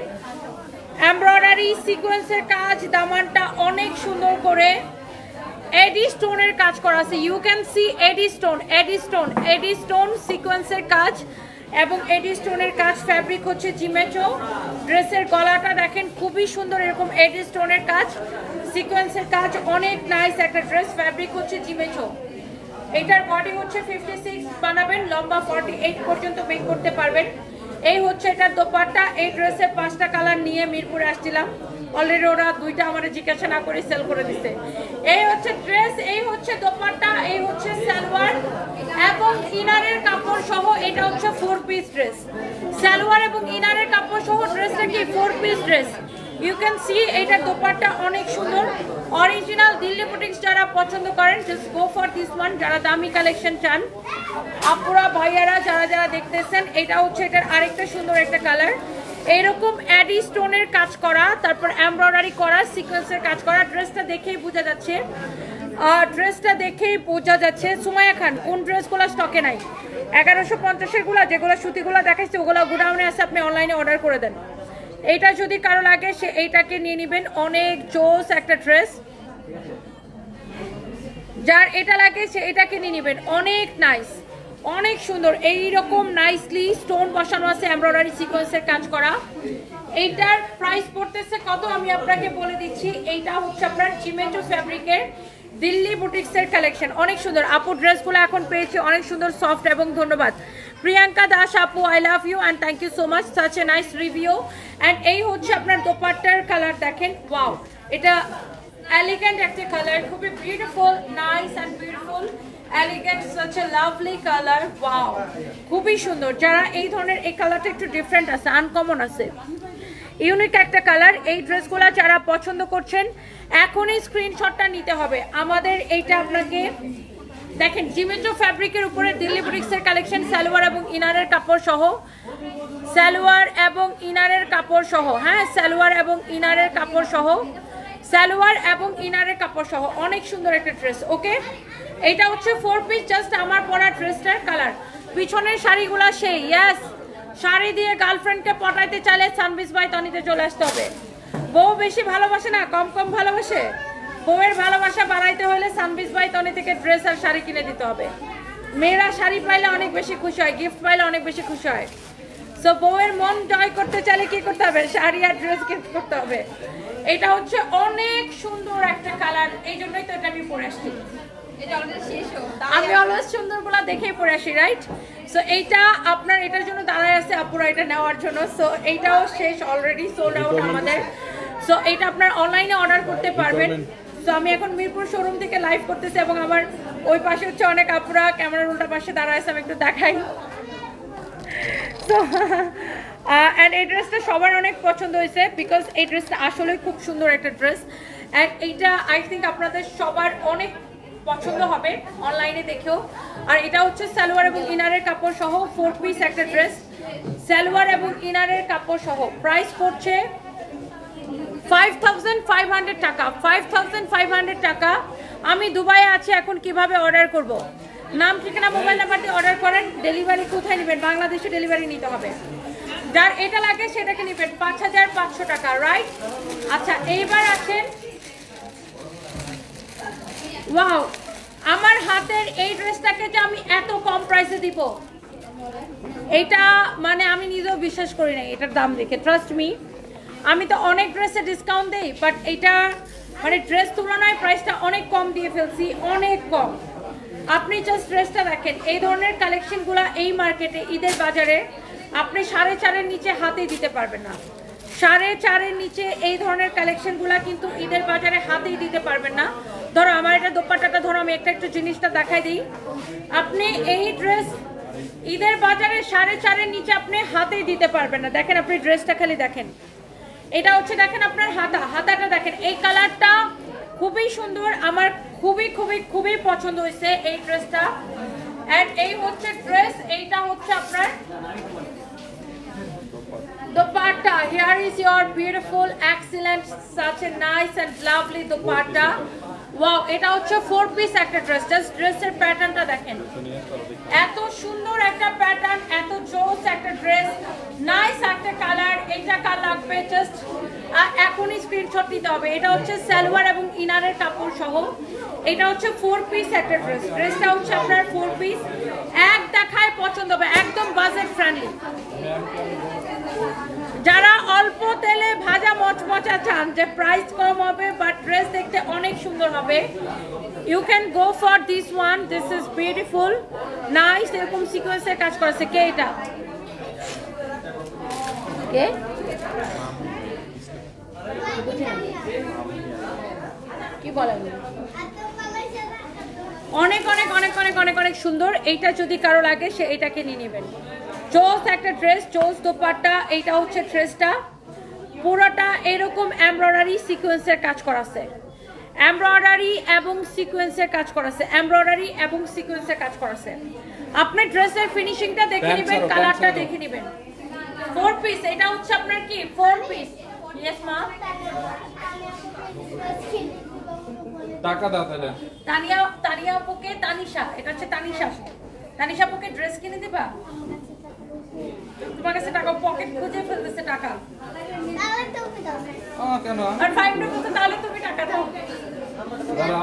এমব্রয়ডারি সিকোয়েন্সের কাজ, দামানটা অনেক সুন্দর করে এডি স্টোনের কাজ করা আছে। You can see AD stone সিকোয়েন্সের কাজ এবং এডি স্টোনের কাজ। ফ্যাব্রিক হচ্ছে জিমেচো। ড্রেসের গলাটা দেখেন খুবই সুন্দর, এরকম এডি স্টোনের কাজ, সিকোয়েন্সের কাজ, অনেক নাইস একটা ড্রেস। ফ্যাব্রিক হচ্ছে জিমেচো। এটার বডি হচ্ছে 56 বানাবেন, লম্বা 48 পর্যন্ত মেক করতে পারবেন। এই হচ্ছে এটার দোপাট্টা। এই ড্রেসের 5টা কালার নিয়ে মিরপুরে আসছিলাম, অলরেডি ওরা 2টা আমার জিজ্ঞাসা না করে সেল করে দিছে। এই হচ্ছে ড্রেস, এই হচ্ছে দোপাট্টা, এই হচ্ছে সালোয়ার এবং ইনারের কাপড় সহ। এটা হচ্ছে 4 পিস ড্রেস, সালোয়ার এবং ইনারের কাপড় সহ ড্রেসটা কি 4 piece dress. You can see এইটার দোপাট্টা অনেক সুন্দর, অরিজিনাল দিল্লি বুটিক্স। যারা পছন্দ করেন just go for this one. যারা দামি কালেকশন চান, আপুরা ভাইয়ারা যারা যারা দেখতেছেন, এটা হচ্ছে এটার আরেকটা সুন্দর একটা কালার, এইরকম অ্যাডি স্টোনের কাজ করা, তারপর এমব্রয়ডারি করা, সিকোয়েন্সের কাজ করা। ড্রেসটা দেখেই বোঝা যাচ্ছে সুমাইয়া খান কোন ড্রেসগুলো স্টকে নাই। 1150-এর গুলা যেগুলো সুতিগুলো দেখাইছে ওগুলো গোডাউনে আছে, আপনি অনলাইনে অর্ডার করে দেন। এইটা যদি কারো লাগে সে এইটাকে নিয়ে নেবেন, অনেক জোস একটা ড্রেস। যার এটা লাগে সে এটাকে নিয়ে নেবেন, অনেক নাইস, অনেক সুন্দর। এইরকম নাইসলি স্টোন বসানো আছে, এমব্রয়ডারি সিকোয়েন্সের কাজ করা। এইটার প্রাইস পড়তেছে কত আমি আপনাকে বলে দিচ্ছি। এইটা হচ্ছে আপনার জিমেচো ফ্যাব্রিকের দিল্লি বুটিক্সের কালেকশন, অনেক সুন্দর। আপু ড্রেসগুলো এখন পেয়েছি অনেক সুন্দর, সফট এবং ধন্যবাদ প্রিয়াঙ্কা দাস আপু, I love you and thank you so much, such a nice review. And এই হচ্ছে আপনার দোপাট্টার কালার দেখেন, ওয়াও, এটা এলিগেন্ট একটা কালার, খুবই beautiful, nice and beautiful, elegant, such a lovely colour, wow, খুবই সুন্দর। যারা এই ধরনের, এই কালারটা একটু ডিফারেন্ট আছে, আনকমন আছে, ইউনিক একটা কালার। এই ড্রেসগুলো যারা পছন্দ করছেন এখনই স্ক্রিনশটটা নিতে হবে আমাদের। এইটা আপনাকে দেখেন জিমেচো ফ্যাব্রিকের উপরে দিল্লি বুটিক্সের কালেকশন, সালোয়ার এবং ইনারের কাপড় সহ, সালোয়ার এবং ইনারের কাপড় সহ, হ্যাঁ সালোয়ার এবং ইনারের কাপড় সহ, সালোয়ার এবং ইনারের কাপড় সহ, অনেক সুন্দর একটা ড্রেস। ওকে, এইটা হচ্ছে 4 পিস, জাস্ট আমার পরা ড্রেসটার কালার। পিছনের শাড়িগুলা সেই, ইয়েস, শাড়ি দিয়ে গার্লফ্রেন্ডকে পটাইতে চাইলে সানভিস বাই তনিতে চলে আসতে হবে। বউ বেশি ভালোবাসে না, কম কম ভালোবাসে, বউয়ের ভালোবাসা বাড়াইতে হলে সানবিজ বাই তনি থেকে ড্রেস আর শাড়ি কিনে দিতে হবে। মেয়েরা শাড়ি পাইলে অনেক বেশি খুশি হয়, গিফট পাইলে অনেক বেশি খুশি হয়। সো বউয়ের মন জয় করতে চাইলে কি করতে হবে? শাড়ি আর ড্রেস গিফট করতে হবে। এটা হচ্ছে অনেক সুন্দর একটা কালার, এই জন্যই তো এটা আমি পরে আসছি। আমি অলওয়েজ সুন্দরগুলো দেখেই পরে আসি, রাইট? সো এইটা আপনার এটার জন্য দাঁড়ায় আছে আপুরা এটা নেওয়ার জন্য। সো এইটাও শেষ, অলরেডি সোল্ড আউট আমাদের। সো এইটা আপনার অনলাইনে অর্ডার করতে পারবেন। সো আমি এখন মিরপুর শোরুম থেকে লাইভ করতেছি এবং আমার ওই পাশে হচ্ছে অনেক আপুরা ক্যামেরার উল্টা পাশে দাঁড়ায় আছে, আমি একটু দেখাই। সো অ্যান্ড এই ড্রেসটা সবার অনেক পছন্দ হয়েছে, বিকজ এই ড্রেসটা আসলে খুব সুন্দর একটা ড্রেস। অ্যান্ড এইটা আই থিঙ্ক আপনাদের সবার অনেক পছন্দ হবে অনলাইনে দেখেও। আর এটা হচ্ছে সালোয়ার এবং ইনারের কাপড় সহ 4 পিস একটা ড্রেস, সালোয়ার এবং ইনারের কাপড় সহ। প্রাইস পড়ছে 5500 টাকা, 5500 টাকা। আমি দুবাইয়ে আছি, এখন কিভাবে অর্ডার করব? নাম, ঠিকানা, মোবাইল নাম্বার দিয়ে অর্ডার করেন। ডেলিভারি কোথায় নেবেন? বাংলাদেশে ডেলিভারি নিতে হবে। যার এটা লাগে সেটাকে নেবেন 5500 টাকা, রাইট? আচ্ছা, এইবার আছেন, ওয়াও, আমার হাতের এই ড্রেসটাকে যে আমি এত কম প্রাইসে দিব, এটা মানে আমি নিজেও বিশ্বাস করি না এটার দাম দেখে। ট্রাস্ট মি, আমি তো অনেক ড্রেসে ডিসকাউন্ট দেই, বাট এটা মানে ড্রেস তুলনায় প্রাইসটা অনেক কম দিয়ে ফেলছি, অনেক কম। আপনি জাস্ট ড্রেসটা দেখেন, এই ধরনের কালেকশনগুলো এই মার্কেটে ঈদের বাজারে আপনি 4.5-এর নিচে হাতেই দিতে পারবেন না। 4.5-এর নিচে এই ধরনের কালেকশনগুলো কিন্তু ঈদের বাজারে হাতেই দিতে পারবেন না। ধরো আমার এটা দোপাট্টাটা, ধরো আমি একটু জিনিসটা দেখাই দিই। আপনি এই ড্রেস ঈদের বাজারে 4.5-এর নিচে আপনি হাতেই দিতে পারবেন না। দেখেন, আপনি ড্রেসটা খালি দেখেন, এটা হচ্ছে দেখেন আপনার হাতাটা দেখেন, এই কালারটা খুবই সুন্দর, আমার খুবই খুবই খুবই পছন্দ হয়েছে এই ড্রেসটা। এন্ড এই হচ্ছে ড্রেস, এইটা হচ্ছে আপনার dupatta. Here is your beautiful, excellent, such a nice and lovely dupatta. Wow, এটা হচ্ছে 4 পিস একটা ড্রেস। জাস্ট ড্রেসের প্যাটার্নটা দেখেন, এত সুন্দর একটা প্যাটার্ন, এত জোস একটা ড্রেস, নাইস একটা কালার। এটা কার লাগবে জাস্ট এখনই স্ক্রিনশট দিতে হবে। এটা হচ্ছে সালোয়ার এবং ইনারের কাপড় সহ। এটা হচ্ছে 4 পিস একটা ড্রেস। ড্রেসটা হচ্ছে আপনার 4 পিস, এক দেখায় পছন্দ হবে, একদম বাজেট ফ্রেন্ডলি। যারা অল্প তেলে ভাজা মচমচা চান, যে প্রাইস কম হবে বাট ড্রেস দেখতে অনেক সুন্দর হবে, you can go for this one. This is beautiful, nice. এরকম সিকোয়েন্সের কাজ করেছে। কে এটা? কে? কি বলেন? অনেক অনেক অনেক অনেক অনেক অনেক সুন্দর। এইটা যদি কারো লাগে সে এটাকে নিয়ে নেবেন। জোস একটা ড্রেস, জোস দোপাট্টা। এইটা হচ্ছে ড্রেসটা, পুরোটা এরকম এমব্রয়ডারি সিকোয়েন্সের কাজ করা আছে, এমব্রয়ডারি এবং সিকোয়েন্সের কাজ করা আছে, এমব্রয়ডারি এবং সিকোয়েন্সের কাজ করা আছে। আপনি ড্রেসের ফিনিশিংটা দেখে নেবেন, কালারটা দেখে নেবেন। 4 পিস, এটা হচ্ছে আপনার কি 4 পিস? ইয়েস মা। টাকা দাও তাহলে। তানিয়া আপুকে, তানিশা, এটা হচ্ছে তানিশা। তানিশা আপুকে ড্রেস কিনে দিবা? তোমার কাছে টাকা, পকেট খুঁজে ফেলতেছে টাকা। কেন? আর 5 টাকা তো, তাহলে তুমি টাকা দাও।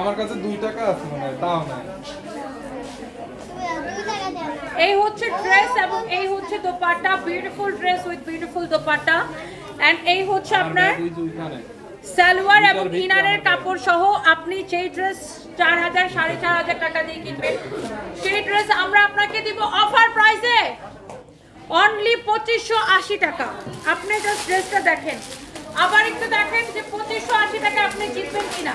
আমার কাছে 2 টাকা আছে মনে হয়, তাও না। এই হচ্ছে ড্রেস এবং এই হচ্ছে dupatta, beautiful dress with beautiful dupatta. And এই হচ্ছে আপনার সালোয়ার এবং ইনারের কাপড় সহ। আপনি যেই ড্রেস 4000 4500 টাকা দিয়ে কিনবেন, সেই ড্রেস আমরা আপনাকে দিব অফার প্রাইসে অনলি 2580 টাকা। আপনি জাস্ট ড্রেসটা দেখেন, আবার একটু দেখেন যে 2580 টাকা আপনি জিতবেন কিনা,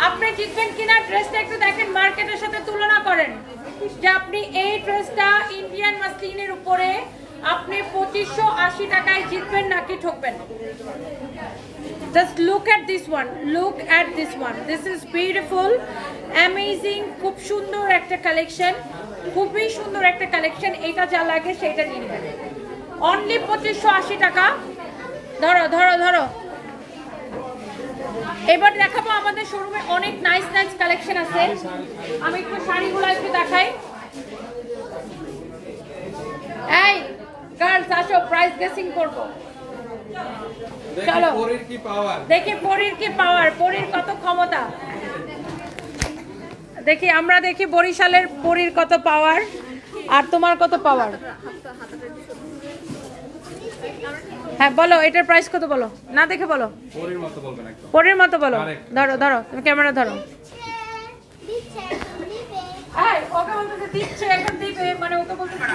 আপনি জিতবেন কিনা। ড্রেসটা একটু দেখেন, মার্কেটের সাথে তুলনা করেন যে আপনি এই ড্রেসটা ইন্ডিয়ান মাসলিনের উপরে আপনি 2580 টাকায় জিতবেন নাকি ঠকবেন। Just look at this one, look at this one. This is beautiful, amazing, খুব সুন্দর একটা কালেকশন, খুবই সুন্দর একটা কালেকশন। এটা যা লাগে সেটা নিয়ে নেবেন, অনলি 2580 টাকা। ধরো ধরো ধরো। এবার দেখাবো আমাদের শোরুমে অনেক নাইস নাইস কালেকশন আছে। আমি একটু শাড়িগুলো একটু দেখাই। এই গার্লস আসো, প্রাইস গেসিং করবো। চলো পরীর কি পাওয়ার, দেখি পরীর কি পাওয়ার, পরীর কত ক্ষমতা দেখি। আমরা দেখি বরিশালের পরীর কত পাওয়ার আর তোমার কত পাওয়ার। হ্যাঁ বলো, এটার প্রাইস কত বলো, না দেখে বলো। পরীর মতো বলবেন একদম। পরীর মতো বলো। ধরো ধরো, তুমি ক্যামেরা ধরো। এই, ওকে বলতেছে দিচ্ছে, এখন দিবে, মানে ওকে বলতেছে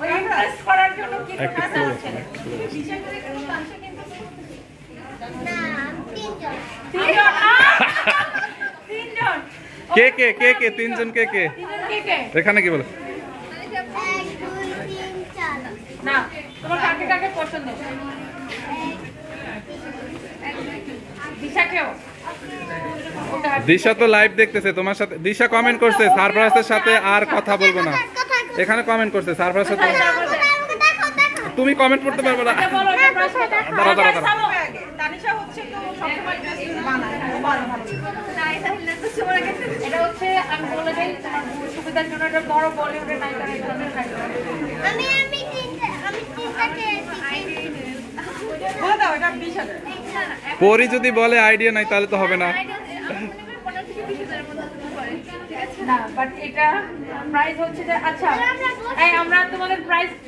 ওই ইমপ্রেস করার জন্য কি কাজ আছে? তিনজন। কে কে কে কে তিনজন কে কে এখানে কি বলো? না, তোমার কাকে কাকে পছন্দ? দিশাকেও? দিশা তো লাইভ দেখতেছে তোমার সাথে। দিশা কমেন্ট করছে সারপ্রাইজের সাথে আর কথা বলবো না। এখানে কমেন্ট করছে সারপ্রাইজের সাথে। তুমি কমেন্ট করতে পারবে না। বলো এটা প্রাইস কত? দাঁড়াও দাঁড়াও দাঁড়াও। তানিশা হচ্ছে তো সবসময় ড্রেস বানায়, ভালো ভালো। এটা হচ্ছে আমি বলে দিই তোমার সুবিধার জন্য, এটা বড় বলিউডের নায়িকা এই ধরনের শাড়ি। বলে দাও এটা 20,000। পরি যদি বলে আইডিয়া নাই তাহলে তো হবে না। না বাট এটা প্রাইস হচ্ছে যে আচ্ছা এই আমরা তোমাদের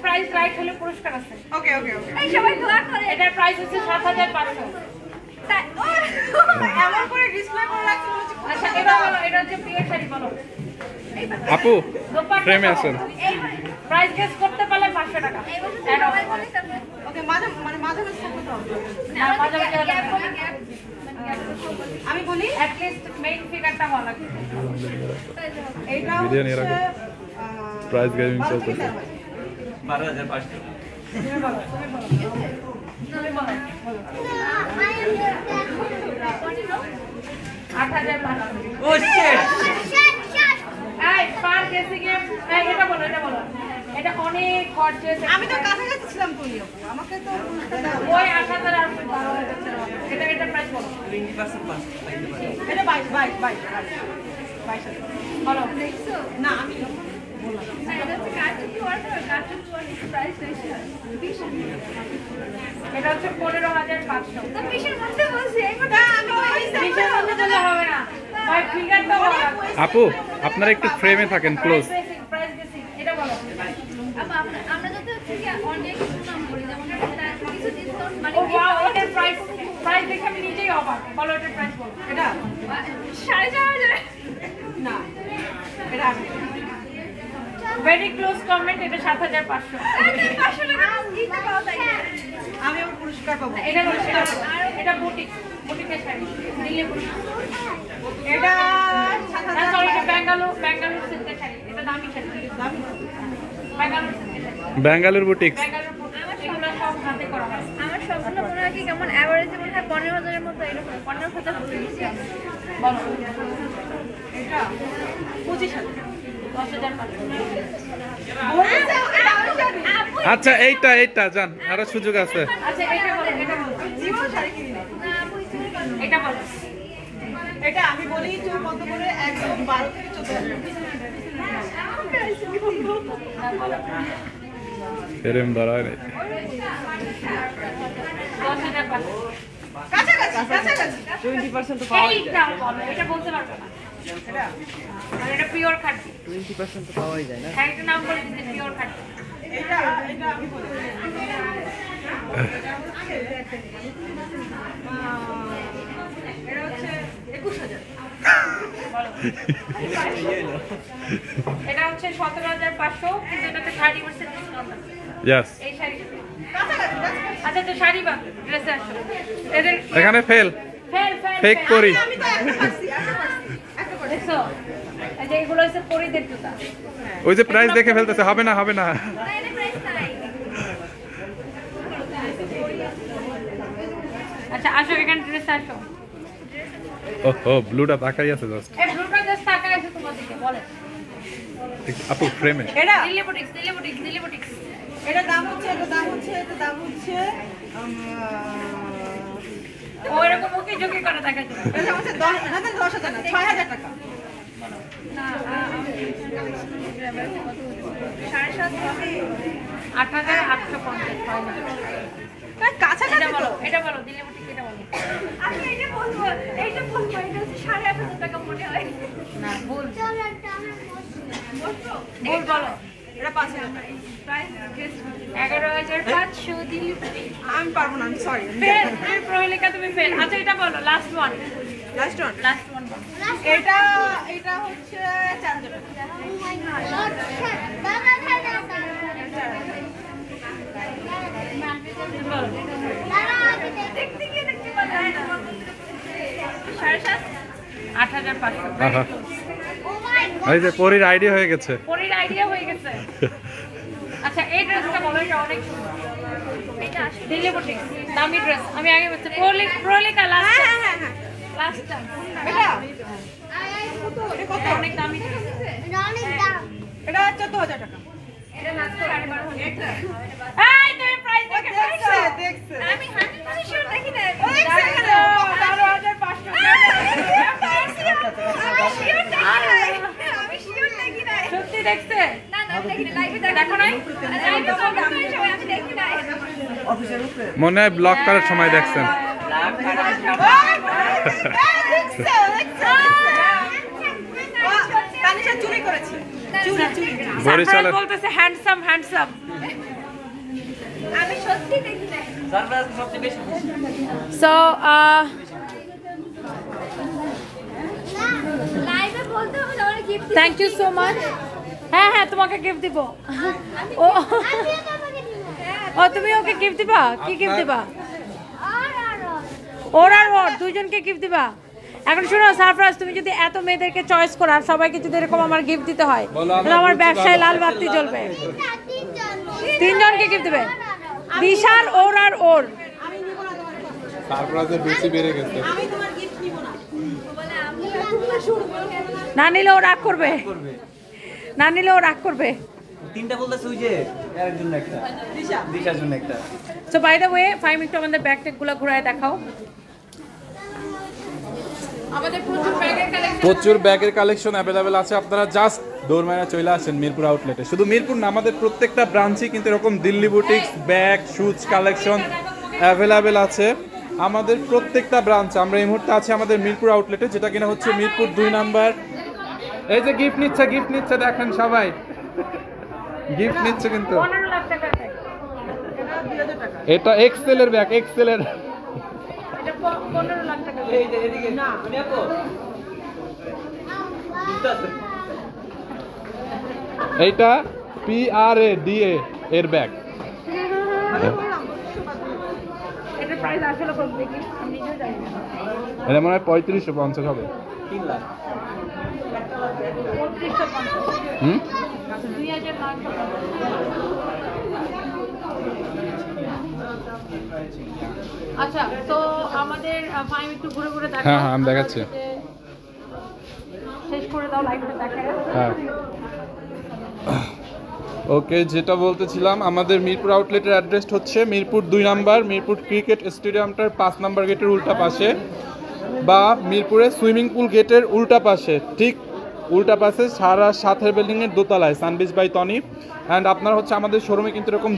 প্রাইস রাইট হলে পুরস্কার আছে। ওকে ওকে ওকে। এই সবাই দোয়া করে। এটার প্রাইস হচ্ছে 7,500। তাই এমন করে ডিসপ্লে করে রাখতে বলেছি। আচ্ছা এটা বলো, এটা হচ্ছে বিয়ের শাড়ি বলো। আপু ফ্রেমে আসেন। প্রাইস গেস করতে পারলে 500 টাকা। ওকে মাঝে মানে মাঝে মাঝে করতে হবে। না মাঝামাঝি হলে হবে না। আমি বলি অ্যাট লিস্ট মেইন ফিগারটা হওয়া লাগবে। এইটা ভিডিও নিয়ে রাখো। প্রাইস গেমিং চলতেছে। 12,500 তুমি বলো, তুমি বলো। তুমি বলো। 8,500। ও শিট এই পার কেসি গেম এটা বলো, এটা বলো। এটা অনেক গর্জিয়াস। আমি তো কাছাকাছি ছিলাম তুমিও আমাকে তো ওই 8,000 আর 12,000 এটা এটা প্রাইস বলো। 20% পাস পাইতে পারে। এটা 22 বলো। না আমি এটা হচ্ছে 15,500। বিশের মধ্যে বলছি না আমি বিশের মধ্যে দিলে হবে না ভাই, ফিগারটা ভালো লাগবে। আপু আপনারা একটু ফ্রেমে থাকেন ক্লোজ। প্রাইস বেশি, এটা বলো। আমরা যদি হচ্ছে কি অনেক কিছু নাম করি, যেমন কিছু ডিসকাউন্ট মানে ও ওয়াও, এটার প্রাইস দেখে আমি নিজেই অবাক। বলো এটার প্রাইস বলো। এটা 4,500 না এটা আমি ভেরি ক্লোজ কমেন্ট, এটা 7,500। 500 টাকা দিতে পাও তাই না? আমি আমার পুরস্কার পাবো। এটা হচ্ছে এটা বুটিকের শাড়ি, দিল্লি বুটিক। এটা না সরি, এটা ব্যাঙ্গালোর সিল্কের শাড়ি। এটা দামি শাড়ি, দামি ব্যাঙ্গালোর সিল্কের শাড়ি। ব্যাঙ্গালোর বুটিক্স। ব্যাঙ্গালোর বুটিক এগুলো সব হাতে করা হয়। আমার সবগুলো মনে হয় কি কেমন অ্যাভারেজে মনে হয় 15,000-এর মতো, এরকম 15,000 করে দিচ্ছি আমি। বলো। এটা 25,000 10,500। আচ্ছা এইটা জান, আরো সুযোগ আছে। আচ্ছা এটা বলো, এটা বলো। জীবন শাড়ি কিনি না। এটা বলো। এটা আমি বলি চুল কত করে একদম 12 থেকে 14,000 এরম দাঁড়ায় নাই। 10,500। কাছাকাছি 20% তো পাওয়াই যায়। এইটা বলো, এটা বলতে পারবো না। এটা আর এটা পিওর খাঁটি। 20% তো পাওয়াই যায় না। শাড়িটার নাম বলে দিতে, পিওর খাঁটি। এটা আমি বলি এটা হচ্ছে 21,000 বলো। এটা হচ্ছে 17,500, কিন্তু এটাতে 30% ডিসকাউন্ট আছে। ইয়েস। এই শাড়ি। আচ্ছা তো শাড়ি বা ড্রেসে আসো। এদের এখানে ফেল ফেক করি। আমি তো একটা পাচ্ছি দেখছো? এই যে এগুলো হচ্ছে পরিদের জুতা। ওই যে প্রাইস দেখে ফেলতেছে, হবে না হবে না। না, এটা প্রাইস নাই। আচ্ছা আসো, এখানে ড্রেসে আসো। ওহো ব্লুটা তাকাই আছে জাস্ট। এই ব্লুটা জাস্ট তাকায় আছে তোমার দিকে, বলে। আপু ফ্রেমে। এটা দিল্লি বুটিক্স। এটা দাম হচ্ছে ও এরকম ওকে জোকে করে দেখাচ্ছে। এটা হচ্ছে 10,000 না 6,000 টাকা। না, 8,850 হয় না। কাছাকাছি এটা তো। বলো, এটা বলো, দিলে বুটিক এটা বলো। আমি এটা বলবো, এটা হচ্ছে 8,500 টাকা মনে হয়। না, ভুল। বলবো? ভুল বলো। এটা 5,000 টাকা। প্রাইস 11,500 দিলে বুটিক। আমি পারবো না, আমি সরি। ফেল, প্রহেলিকা তুমি ফেল। আচ্ছা এটা বলো, last one. Last one. Last one বলো। এটা হচ্ছে 4,000 টাকা। বলো। দেখতে গিয়ে দেখতে পারলাম না। 7,500 8,500। আহা। এই যে পরির আইডিয়া হয়ে গেছে। পরির আইডিয়া হয়ে গেছে। আচ্ছা এই ড্রেসটা বলো, এটা অনেক সুন্দর। এটা দিলে বুটিক, দামি ড্রেস। আমি আগে বলছি প্রহেলিকা লাস্ট লাস্ট টাইম। এটা কত? অনেক দামি ড্রেস। এটা 14,000 টাকা। এটা মাত্র 12,500 এই তুমি প্রাইস দেখে ফেলছো। দেখছে। আমি 100% শিওর দেখি না। দেখো, 12,500 আমি শিওর দেখি না। সত্যি দেখছে? না না দেখি না, লাইভে দেখো নাই? লাইভে তো আমি দেখি না। অফিসের উপরে মনে হয় ব্লক করার সময় দেখছেন। তানিশা চুরি করেছে। চুরি। বরিশালের বলতেছে হ্যান্ডসাম হ্যান্ডসাম। আমি সত্যি দেখি না। সারপ্রাইজ সবচেয়ে বেশি খুশি। সো লাইভে বলতে হবে না, অনেক gift. Thank you so much. হ্যাঁ হ্যাঁ তোমাকে গিফট দিব। ও ও তুমি ওকে গিফট দিবা? কি গিফট দিবা? ওর আর ওর দুইজনকে গিফট দিবা? এখন শোনো সারপ্রাইজ, তুমি যদি এত মেয়েদেরকে চয়েস করো আর সবাইকে যদি এরকম আমার গিফট দিতে হয় তাহলে আমার ব্যবসায় লাল বাতি জ্বলবে। তিনজনকে গিফট দিবে? দিশার, ওর আর ওর। সারপ্রাইজের বেশি বেড়ে গেছে। আমি তোমার গিফট নিব না। না নিলে ও রাগ করবে, না নিলে ও রাগ করবে। তিনটা বলতেছে ওই যে এর জন্য একটা দিশার জন্য একটা। So by the way 5 minute আমাদের ব্যাগ ট্যাগগুলো ঘুরায় দেখাও। আমাদের প্রচুর ব্যাগের কালেকশন অ্যাভেলেবেল আছে। আপনারা জাস্ট দৌড়মায়া চলে আসেন মিরপুর আউটলেটে। শুধু মিরপুর না, আমাদের প্রত্যেকটা ব্রাঞ্চে কিন্তু এরকম Delhi boutiques, bag, shoes collection available আছে। আমাদের প্রত্যেকটা ব্রাঞ্চ, আমরা এই মুহূর্তে আছি আমাদের মিরপুর আউটলেটে, যেটা কিনা হচ্ছে মিরপুর 2 নাম্বার। এই যে গিফট নিচ্ছে দেখেন সবাই, গিফট নিচ্ছে কিন্তু। 15 লাখ টাকা দেয়। এটা এক্সেলের ব্যাগ, এক্সেলের। এটা 15 লাখ টাকা দেয়। এই যে এদিকে না আমি আপু এইটা PRADA এর ব্যাগ। এটার প্রাইস আসলে কত দেখি? আমি নিজেও জানি না। এটা মনে হয় 3550 হবে। 3 লাখ। 2950। হুম 2000 লাখ। আচ্ছা তো আমাদের ফাইম একটু ঘুরে ঘুরে দেখাও। হ্যাঁ, হ্যাঁ, আমি দেখাচ্ছি। শেষ করে দাও, লাইভটা দেখায়। হ্যাঁ ওকে, যেটা বলতেছিলাম, আমাদের মিরপুর আউটলেটের অ্যাড্রেস হচ্ছে মিরপুর 2 নাম্বার, মিরপুর ক্রিকেট স্টেডিয়ামটার 5 নাম্বার গেটের উল্টা পাশে, বা মিরপুরে সুইমিং পুল গেটের উল্টা পাশে, ঠিক উল্টা পাশে সারা সাথের বিল্ডিংয়ের দোতলায়, সানবিচ বাই টনি। অ্যান্ড আপনার হচ্ছে আমাদের শোরুমে কিন্তু এরকম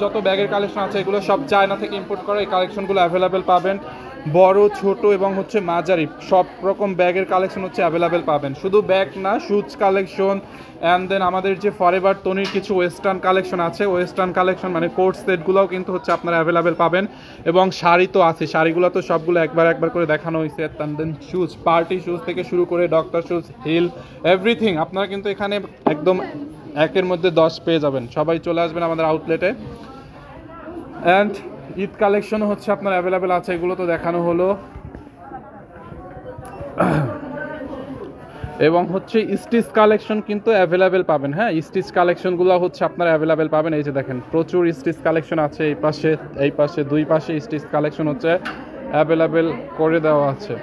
যত ব্যাগের কালেকশন আছে এগুলো সব চায়না থেকে ইম্পোর্ট করা। এই কালেকশনগুলো অ্যাভেলেবেল পাবেন, বড় ছোট এবং হচ্ছে মাঝারি সব রকম ব্যাগের কালেকশন হচ্ছে অ্যাভেলেবেল পাবেন। শুধু ব্যাগ না, শুজ কালেকশন, অ্যান্ড দেন আমাদের যে ফরএভার টনির কিছু ওয়েস্টার্ন কালেকশন আছে, ওয়েস্টার্ন কালেকশন মানে কোট সেটগুলোও কিন্তু হচ্ছে আপনারা অ্যাভেলেবেল পাবেন। এবং শাড়ি তো আছে, শাড়িগুলো তো সবগুলো একবার করে দেখানো হয়েছে। And then shoes, party shoes থেকে শুরু করে ডক্টর শুজ, হিল, এভরিথিং আপনারা কিন্তু এখানে একদম একের মধ্যে 10 পেয়ে যাবেন। সবাই চলে আসবেন আমাদের আউটলেটে। অ্যান্ড ঈদ কালেকশন হচ্ছে আপনার অ্যাভেলেবেল আছে, এগুলো তো দেখানো হলো। এবং হচ্ছে স্টিচ কালেকশন কিন্তু অ্যাভেলেবেল পাবেন। হ্যাঁ, স্টিচ কালেকশনগুলো হচ্ছে আপনারা অ্যাভেলেবেল পাবেন। এই যে দেখেন প্রচুর স্টিচ কালেকশন আছে, এই পাশে দুই পাশে স্টিচ কালেকশন হচ্ছে অ্যাভেলেবেল করে দেওয়া আছে।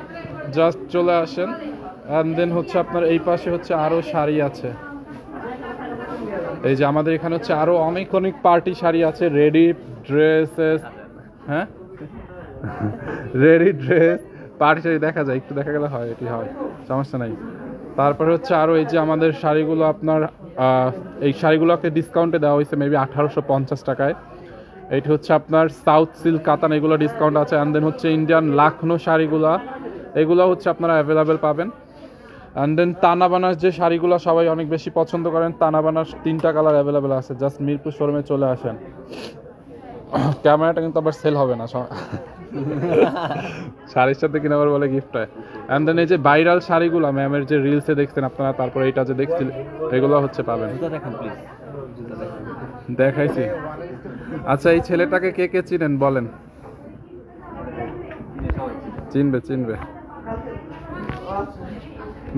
জাস্ট চলে আসেন। অ্যান্ড দেন হচ্ছে আপনার এই পাশে হচ্ছে আরও শাড়ি আছে। এই যে আমাদের এখানে হচ্ছে আরও অনেক পার্টি শাড়ি আছে, রেডি ড্রেসেস। হ্যাঁ, রেডি ড্রেস, পার্টি শাড়ি দেখা যায়, একটু দেখা গেলে হয়, এটি হয়, সমস্যা নাই। তারপরে হচ্ছে আরও এই যে আমাদের শাড়িগুলো আপনার এই শাড়িগুলোকে ডিসকাউন্টে দেওয়া হয়েছে মেবি 1850 টাকায়। এইটা হচ্ছে আপনার সাউথ সিল্ক কাতান, এগুলো ডিসকাউন্ট আছে। অ্যান্ড দেন হচ্ছে ইন্ডিয়ান লাখনো শাড়িগুলো, এগুলো হচ্ছে আপনারা অ্যাভেলেবেল পাবেন। অ্যান্ড দেন তানা বানাস যে শাড়িগুলো সবাই অনেক বেশি পছন্দ করেন, তানা বানাস 3টা কালার অ্যাভেলেবেল আছে, জাস্ট মিরপুর শোরুমে চলে আসেন। ক্যামেরাটা কিন্তু আবার সেল হবে না, শাড়ির সাথে কিনা আবার বলে গিফট হয়। অ্যান্ড দেন এই যে ভাইরাল শাড়িগুলো ম্যামের যে রিলসে দেখছেন আপনারা, তারপরে এইটা যে দেখছিলেন, এগুলো হচ্ছে পাবেন। দেখেন প্লিজ, দেখাইছি। আচ্ছা এই ছেলেটাকে কে কে চিনেন বলেন? চিনবে চিনবে।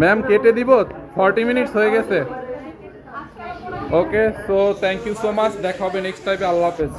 ম্যাম কেটে দিব, 40 মিনিটস হয়ে গেছে। Okay, so thank you so much, দেখা হবে নেক্সট টাইমে। আল্লাহ হাফেজ।